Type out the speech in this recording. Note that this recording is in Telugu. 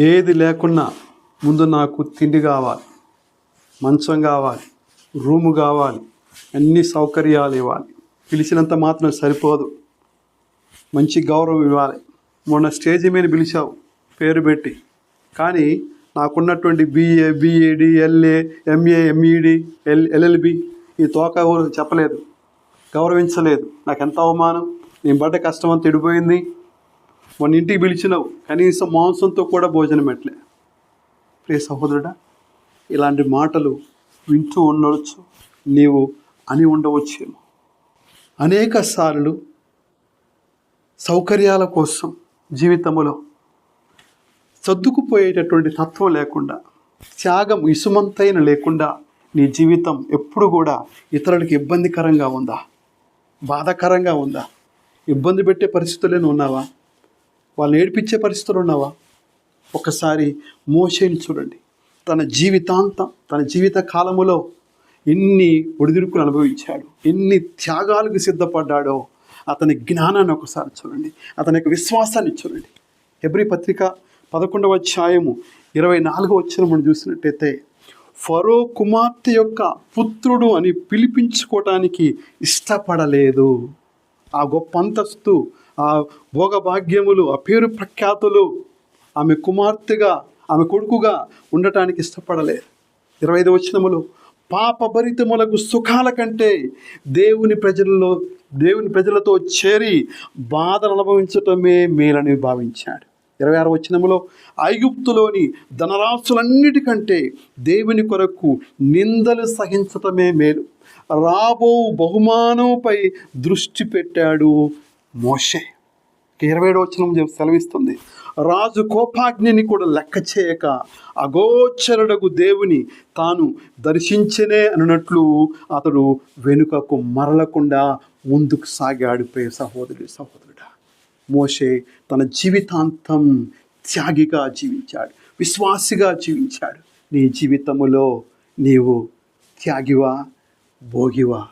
ఏది లేకున్నా ముందు నాకు తిండి కావాలి, మంచం కావాలి, రూము కావాలి, అన్ని సౌకర్యాలు ఇవ్వాలి. పిలిచినంత మాత్రం సరిపోదు, మంచి గౌరవం ఇవ్వాలి. మొన్న స్టేజ్ మీద పిలిచావు పేరు పెట్టి, కానీ నాకున్నటువంటి BA, BEd, LA, MA, MEd, LLB ఈ తోక చెప్పలేదు, గౌరవించలేదు. నాకు ఎంత అవమానం, నేను పడ్డ కష్టం అంతా ఎడిపోయింది. మొన్న ఇంటికి పిలిచినావు, కనీసం మాంసంతో కూడా భోజనం పెట్టలే. ప్రియ సహోదరుడా, ఇలాంటి మాటలు వింటూ ఉండవచ్చు, నీవు అని ఉండవచ్చేమో. అనేక సార్లు సౌకర్యాల కోసం జీవితంలో సర్దుకుపోయేటటువంటి తత్వం లేకుండా, త్యాగం ఇసుమంతైన లేకుండా నీ జీవితం ఎప్పుడు కూడా ఇతరులకు ఇబ్బందికరంగా ఉందా, బాధాకరంగా ఉందా? ఇబ్బంది పెట్టే పరిస్థితుల్లోనే ఉన్నావా? వాళ్ళు ఏడిపించే పరిస్థితులు ఉన్నావా? ఒకసారి మోషేని చూడండి. తన జీవితాంతం, తన జీవిత కాలములో ఎన్ని ఒడిదుడుకులు అనుభవించాడు, ఎన్ని త్యాగాలకు సిద్ధపడ్డాడో. అతని జ్ఞానాన్ని ఒకసారి చూడండి, అతని యొక్క విశ్వాసాన్ని చూడండి. హెబ్రీ పత్రిక 11వ అధ్యాయము 24వ వచనం మనం చూసినట్టయితే, ఫరో కుమార్తె యొక్క పుత్రుడు అని పిలిపించుకోవటానికి ఇష్టపడలేదు. ఆ గొప్ప అంతస్తు, ఆ భోగభాగ్యములు, ఆ పేరు ప్రఖ్యాతులు ఆమె కుమార్తెగా, ఆమె కొడుకుగా ఉండటానికి ఇష్టపడలేదు. 25వ వచనములో, పాపభరితములకు సుఖాల కంటే దేవుని ప్రజలతో చేరి బాధలు అనుభవించటమే మేలని భావించాడు. 26వ వచనములో, ఐగుప్తులోని ధనరాశులన్నిటికంటే దేవుని కొరకు నిందలు సహించటమే మేలు, రాబో బహుమానంపై దృష్టి పెట్టాడు మోషే. 27వ వచనం సెలవిస్తుంది, రాజు కోపాగ్నిని కూడా లెక్క చేయక అగోచరుడకు దేవుని తాను దర్శించనే అన్నట్లు అతడు వెనుకకు మరలకుండా ముందుకు సాగాడు. ప్రియ సహోదరుడా, మోషే తన జీవితాంతం త్యాగిగా జీవించాడు, విశ్వాసిగా జీవించాడు. నీ జీవితములో నీవు త్యాగివా, భోగివా?